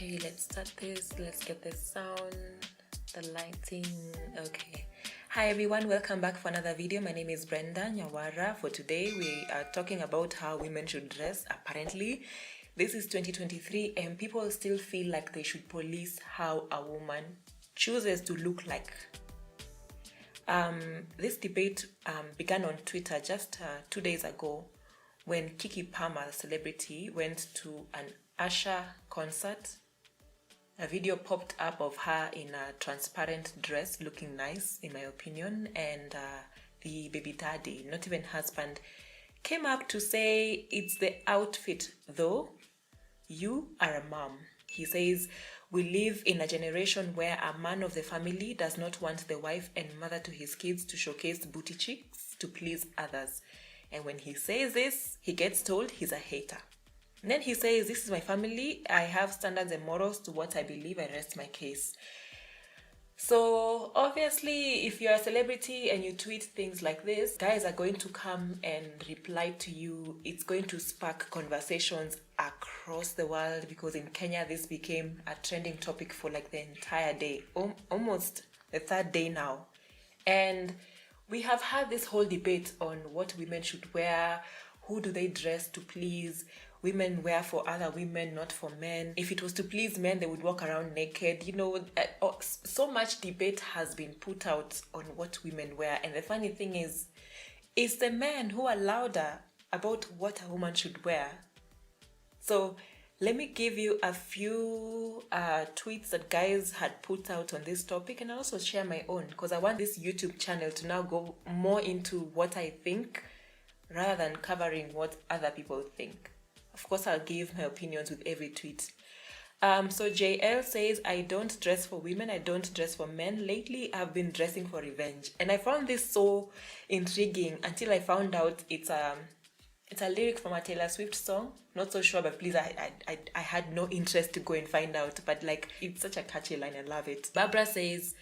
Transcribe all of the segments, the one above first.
Okay, let's start this. Let's get the sound, the lighting. Okay. Hi everyone, welcome back for another video. My name is Brenda, Nyawara. For today, we are talking about how women should dress. Apparently, this is 2023 and people still feel like they should police how a woman chooses to look like. This debate began on Twitter just 2 days ago when Keke Palmer, the celebrity, went to an Usher concert. A video popped up of her in a transparent dress looking nice, in my opinion, and the baby daddy, not even husband, came up to say, "It's the outfit though, you are a mom." He says, "We live in a generation where a man of the family does not want the wife and mother to his kids to showcase booty cheeks to please others. And when he says this, he gets told he's a hater." And then he says, "This is my family. I have standards and morals to what I believe. I rest my case." So obviously, if you're a celebrity and you tweet things like this, guys are going to come and reply to you. It's going to spark conversations across the world because in Kenya, this became a trending topic for like the entire day, almost the third day now. And we have had this whole debate on what women should wear, who do they dress to please. Women wear for other women, not for men. If it was to please men, they would walk around naked. You know, so much debate has been put out on what women wear. And the funny thing is, it's the men who are louder about what a woman should wear. So let me give you a few tweets that guys had put out on this topic, and I'll also share my own because I want this YouTube channel to now go more into what I think rather than covering what other people think. Of course, I'll give my opinions with every tweet. So JL says, "I don't dress for women, I don't dress for men. Lately, I've been dressing for revenge." And I found this so intriguing until I found out it's a lyric from a Taylor Swift song. Not so sure, but please, I had no interest to go and find out. But like, it's such a catchy line, I love it. Barbara says,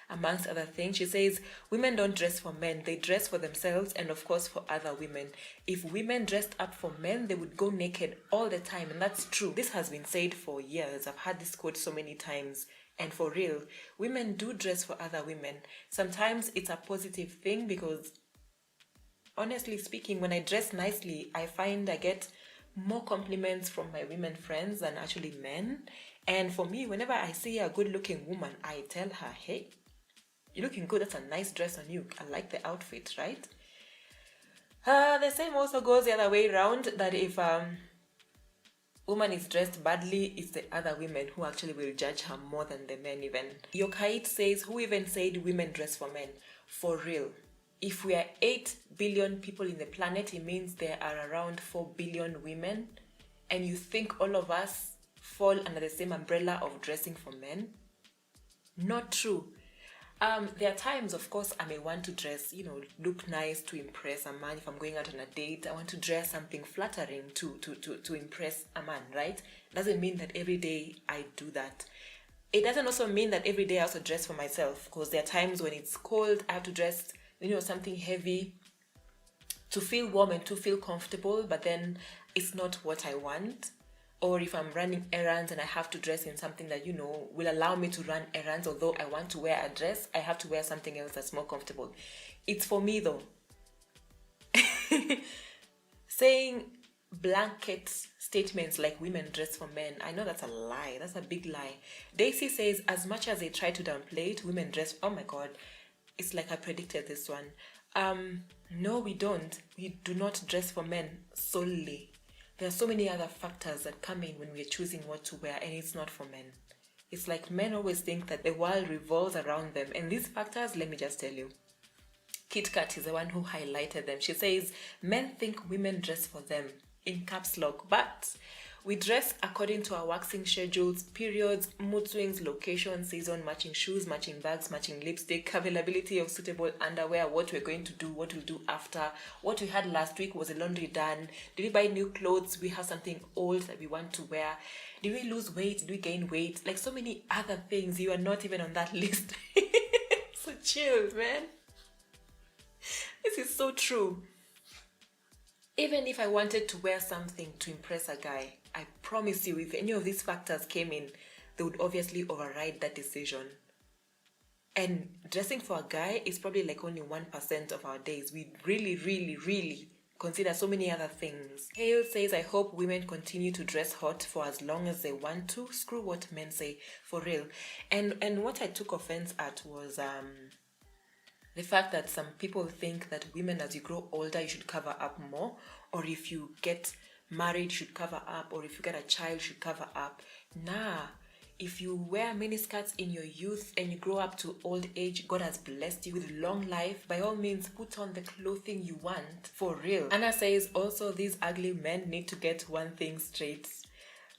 amongst other things, she says, "Women don't dress for men, they dress for themselves and of course for other women. If women dressed up for men, they would go naked all the time." And that's true. This has been said for years. I've had this quote so many times. And for real, women do dress for other women. Sometimes it's a positive thing because, honestly speaking, when I dress nicely, I find I get more compliments from my women friends than actually men. And for me, whenever I see a good-looking woman, I tell her, "Hey, you're looking good. That's a nice dress on you. I like the outfit," right? The same also goes the other way around, that if woman is dressed badly, it's the other women who actually will judge her more than the men even. Yokait says, "Who even said women dress for men?" For real. If we are 8 billion people in the planet, it means there are around 4 billion women. And you think all of us fall under the same umbrella of dressing for men? Not true. There are times, of course, I may want to dress, look nice to impress a man. If I'm going out on a date, I want to dress something flattering to impress a man, right? Doesn't mean that every day I do that. It doesn't also mean that every day I also dress for myself, because there are times when it's cold, I have to dress, something heavy to feel warm and to feel comfortable, but then it's not what I want. Or if I'm running errands and I have to dress in something that, will allow me to run errands, although I want to wear a dress, I have to wear something else that's more comfortable. It's for me though. Saying blanket statements like women dress for men, I know that's a lie. That's a big lie. Daisy says, "As much as they try to downplay it, women dress..." Oh my God. It's like I predicted this one. No, we don't. We do not dress for men solely. There are so many other factors that come in when we're choosing what to wear, and it's not for men. It's like men always think that the world revolves around them. And these factors, let me just tell you. Kit Kat is the one who highlighted them. She says, "Men think women dress for them," in caps lock, but we dress according to our waxing schedules, periods, mood swings, location, season, matching shoes, matching bags, matching lipstick, availability of suitable underwear, what we're going to do, what we'll do after, what we had last week, was the laundry done, did we buy new clothes, we have something old that we want to wear, did we lose weight, did we gain weight, like so many other things. You are not even on that list. So chill, man. This is so true. Even if I wanted to wear something to impress a guy, I promise you, if any of these factors came in, they would obviously override that decision. And dressing for a guy is probably like only 1% of our days. We really consider so many other things. Hale says, I hope women continue to dress hot for as long as they want to. Screw what men say, for real. And what I took offense at was the fact that some people think that women, as you grow older, you should cover up more, or if you get married, you should cover up, or if you get a child, you should cover up. Nah. If you wear miniskirts in your youth and you grow up to old age, God has blessed you with long life. By all means, put on the clothing you want, for real. Anna says, also, these ugly men need to get one thing straight.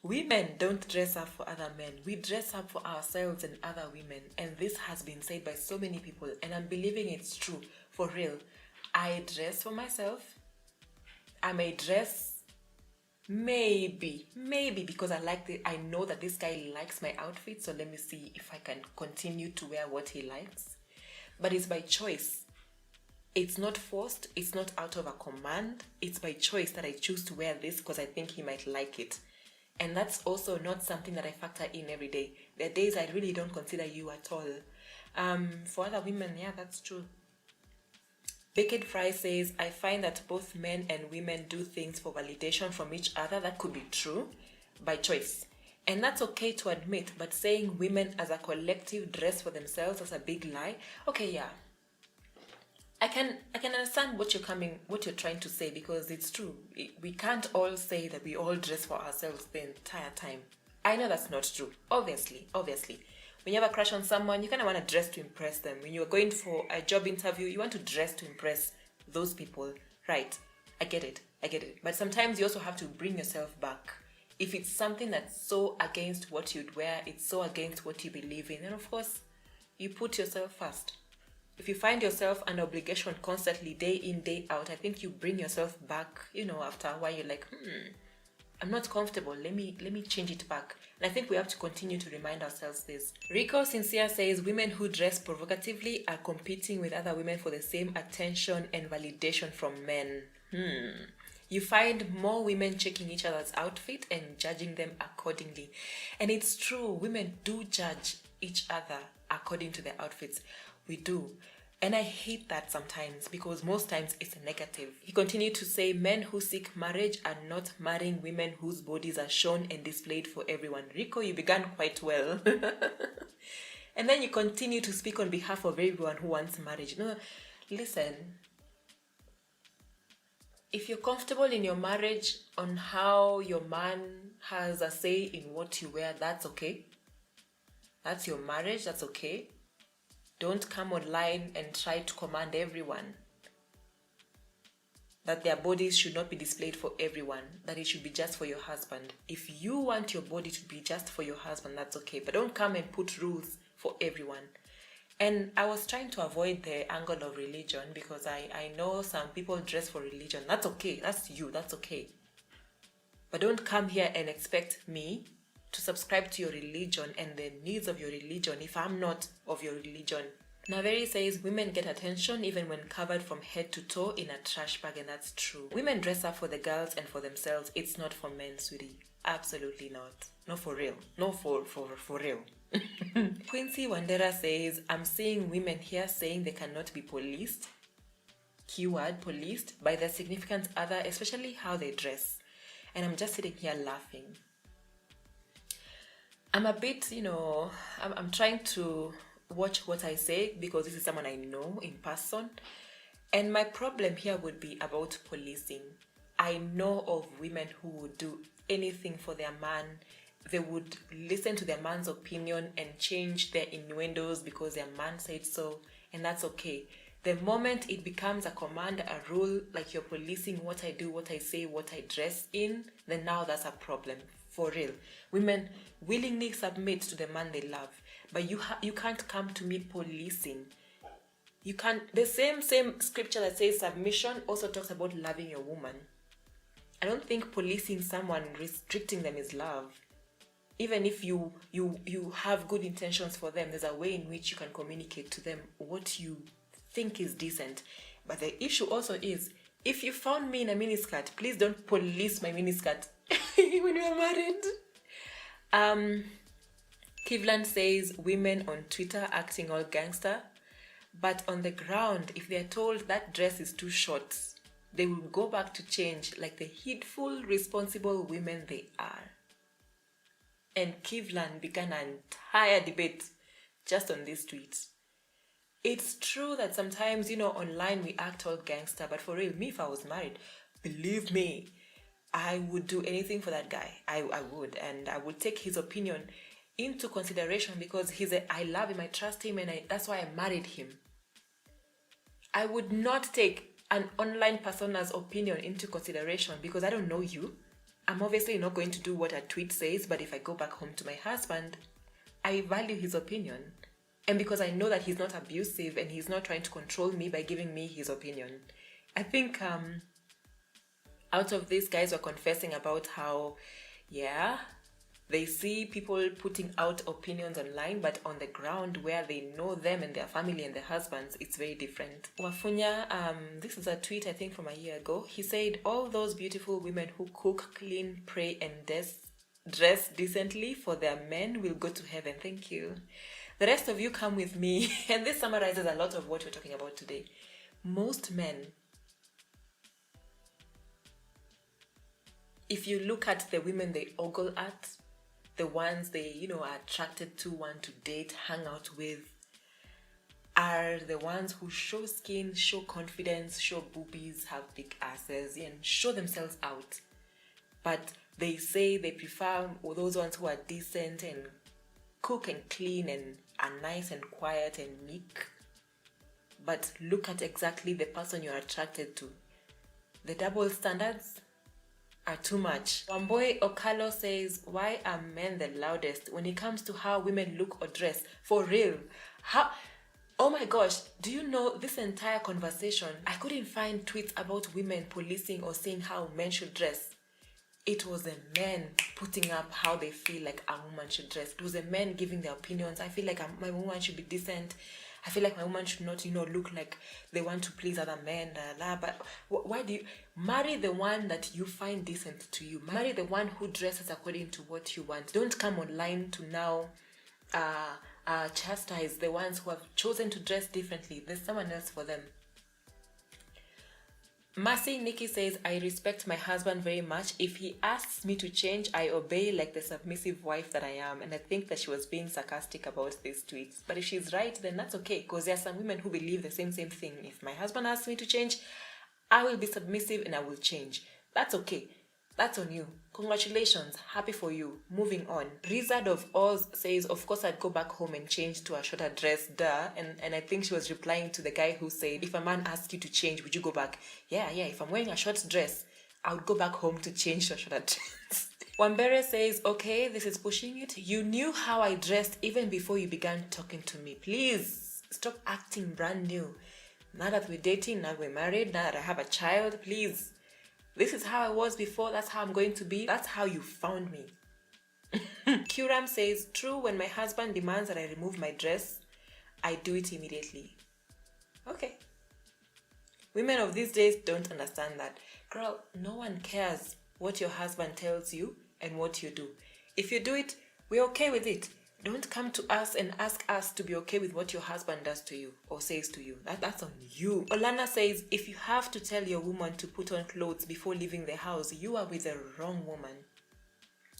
Women don't dress up for other men. We dress up for ourselves and other women. And this has been said by so many people, and I'm believing it's true, for real. I dress for myself. I may dress maybe because I know that this guy likes my outfit, so let me see if I can continue to wear what he likes. But it's by choice. It's not forced. It's not out of a command. It's by choice that I choose to wear this because I think he might like it. And that's also not something that I factor in every day. There are days I really don't consider you at all. For other women, yeah, that's true. Baked Fry says, I find that both men and women do things for validation from each other. That could be true, by choice. And that's okay to admit, but saying women as a collective dress for themselves is a big lie. Okay, yeah. I can understand what you're trying to say, because it's true. We can't all say that we all dress for ourselves the entire time. I know that's not true. Obviously. When you have a crush on someone, you kind of want to dress to impress them. When you're going for a job interview, you want to dress to impress those people. Right. I get it. But sometimes you also have to bring yourself back. If it's something that's so against what you'd wear, it's so against what you believe in, then of course, you put yourself first. If you find yourself an obligation constantly, day in, day out, I think you bring yourself back, after a while you're like, I'm not comfortable. Let me change it back. And I think we have to continue to remind ourselves this. Rico Sincere says, women who dress provocatively are competing with other women for the same attention and validation from men. You find more women checking each other's outfit and judging them accordingly. And it's true, women do judge each other according to their outfits. We do. And I hate that sometimes, because most times it's a negative. He continued to say, men who seek marriage are not marrying women whose bodies are shown and displayed for everyone. Rico, you began quite well. And then you continue to speak on behalf of everyone who wants marriage. No, listen. If you're comfortable in your marriage on how your man has a say in what you wear, that's okay. That's your marriage, that's okay. Don't come online and try to command everyone that their bodies should not be displayed for everyone, that it should be just for your husband. If you want your body to be just for your husband, that's okay. But don't come and put rules for everyone. And I was trying to avoid the angle of religion, because I know some people dress for religion. That's okay. That's you. That's okay. But don't come here and expect me to subscribe to your religion and the needs of your religion if I'm not of your religion. Naveri says, women get attention even when covered from head to toe in a trash bag, and that's true. Women dress up for the girls and for themselves. It's not for men, sweetie. Absolutely not. No, for real. No, for real. Quincy Wandera says, I'm seeing women here saying they cannot be policed, keyword policed, by their significant other, especially how they dress. And I'm just sitting here laughing. I'm a bit, I'm trying to watch what I say, because this is someone I know in person. And my problem here would be about policing. I know of women who would do anything for their man. They would listen to their man's opinion and change their innuendos because their man said so, and that's okay. The moment it becomes a command, a rule, like you're policing what I do, what I say, what I dress in, then now that's a problem. For real. Women willingly submit to the man they love, but you can't come to me policing. You can't. The same scripture that says submission also talks about loving your woman. I don't think policing someone, restricting them, is love. Even if you have good intentions for them, there's a way in which you can communicate to them what you think is decent. But the issue also is, if you found me in a miniskirt, please don't police my miniskirt when we are married. Kivlan says women on Twitter acting all gangster, but on the ground, if they're told that dress is too short, they will go back to change like the heedful, responsible women they are. And Kivlan began an entire debate just on this tweet. It's true that sometimes, online we act all gangster, but for real, me, if I was married, believe me, I would do anything for that guy. I would, and I would take his opinion into consideration because I love him, I trust him, and that's why I married him. I would not take an online persona's opinion into consideration because I don't know you. I'm obviously not going to do what a tweet says, but if I go back home to my husband, I value his opinion. And because I know that he's not abusive and he's not trying to control me by giving me his opinion. I think out of this, guys were confessing about how, they see people putting out opinions online, but on the ground where they know them and their family and their husbands, it's very different. Wafunya, this is a tweet I think from a year ago. He said, all those beautiful women who cook, clean, pray, and dress decently for their men will go to heaven. Thank you. The rest of you come with me. And this summarizes a lot of what we're talking about today. Most men, if you look at the women they ogle at, the ones they, are attracted to, want to date, hang out with, are the ones who show skin, show confidence, show boobies, have big asses, and show themselves out. But they say they prefer those ones who are decent and cook and clean and are nice and quiet and meek. But look at exactly the person you're attracted to. The double standards are too much. Wamboy Okalo says, why are men the loudest when it comes to how women look or dress? For real. Oh my gosh, do you know this entire conversation? I couldn't find tweets about women policing or saying how men should dress. It was a man putting up how they feel like a woman should dress. It was a man giving their opinions. I feel like my woman should be decent. I feel like my woman should not, look like they want to please other men. But why do you marry the one that you find decent to you? Marry the one who dresses according to what you want. Don't come online to now chastise the ones who have chosen to dress differently. There's someone else for them. Mercy Nikki says, I respect my husband very much. If he asks me to change, I obey like the submissive wife that I am. And I think that she was being sarcastic about these tweets. But if she's right, then that's okay. Because there are some women who believe the same thing. If my husband asks me to change, I will be submissive and I will change. That's okay. That's on you. Congratulations. Happy for you. Moving on. Rizard of Oz says, of course I'd go back home and change to a shorter dress. Duh. And I think she was replying to the guy who said, if a man asks you to change, would you go back? Yeah. If I'm wearing a short dress, I would go back home to change to a shorter dress. Wambere says, okay, this is pushing it. You knew how I dressed even before you began talking to me. Please stop acting brand new. Now that we're dating, now we're married, now that I have a child, please. This is how I was before, that's how I'm going to be. That's how you found me. Kuram says, true, when my husband demands that I remove my dress, I do it immediately. Okay. Women of these days don't understand that. Girl, no one cares what your husband tells you and what you do. If you do it, we're okay with it. Don't come to us and ask us to be okay with what your husband does to you or says to you. That's on you. Olana says, if you have to tell your woman to put on clothes before leaving the house, you are with the wrong woman.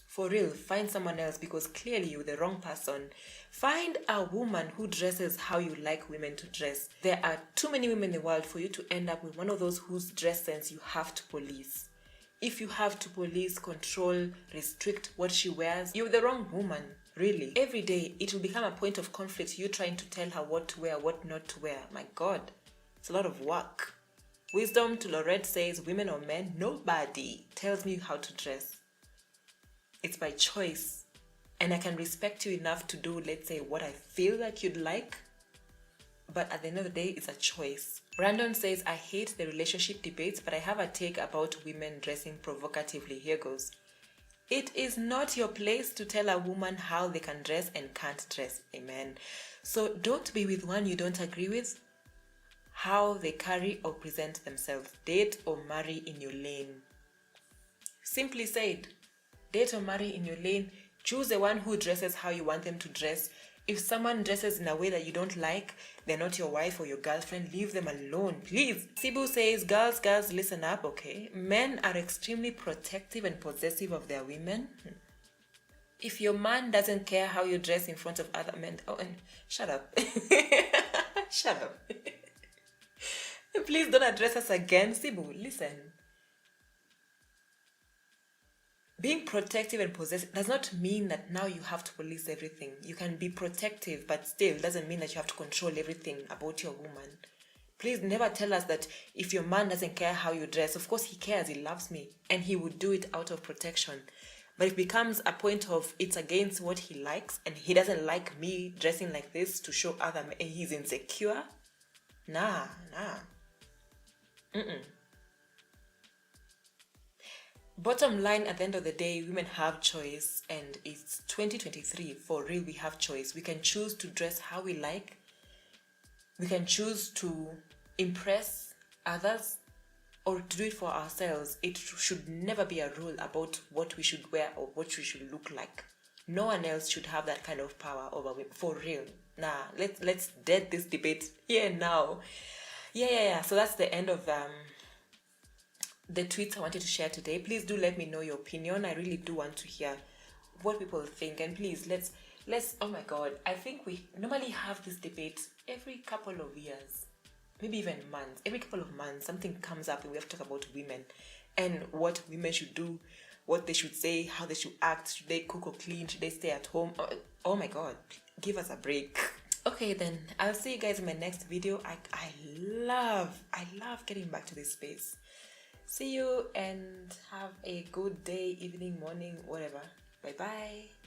For real, find someone else because clearly you're the wrong person. Find a woman who dresses how you like women to dress. There are too many women in the world for you to end up with one of those whose dress sense you have to police. If you have to police, control, restrict what she wears, you're the wrong woman. Really. Every day, it will become a point of conflict, you trying to tell her what to wear, what not to wear. My God, it's a lot of work. Wisdom to Lorette says, women or men, nobody tells me how to dress. It's by choice. And I can respect you enough to do, let's say, what I feel like you'd like. But at the end of the day, it's a choice. Brandon says, I hate the relationship debates, but I have a take about women dressing provocatively. Here goes. It is not your place to tell a woman how they can dress and can't dress. Amen. So don't be with one you don't agree with, how they carry or present themselves. Date or marry in your lane. Simply said, date or marry in your lane. Choose the one who dresses how you want them to dress. If someone dresses in a way that you don't like, they're not your wife or your girlfriend, leave them alone, please. Sibu says, girls, listen up, okay? Men are extremely protective and possessive of their women. If your man doesn't care how you dress in front of other men, and shut up. Shut up. Please don't address us again. Sibu, listen. Being protective and possessive does not mean that now you have to police everything. You can be protective, but still doesn't mean that you have to control everything about your woman. Please never tell us that if your man doesn't care how you dress, of course he cares, he loves me, and he would do it out of protection. But if it becomes a point of it's against what he likes, and he doesn't like me dressing like this to show other men, and he's insecure, nah. Bottom line, at the end of the day, women have choice, and it's 2023. For real, we have choice. We can choose to dress how we like. We can choose to impress others or to do it for ourselves. It should never be a rule about what we should wear or what we should look like. No one else should have that kind of power over women. For real. Nah, let's dead this debate here now. Yeah. So that's the end of the tweets I wanted to share today. Please do let me know your opinion. I really do want to hear what people think, and please let's oh my god, I think we normally have this debate every couple of years, maybe even months. Every couple of months something comes up and we have to talk about women and what women should do, what they should say, how they should act. Should they cook or clean? Should they stay at home? Oh my god, give us a break. Okay, then I'll see you guys in my next video. I love getting back to this space. See you and have a good day, evening, morning, whatever. Bye bye.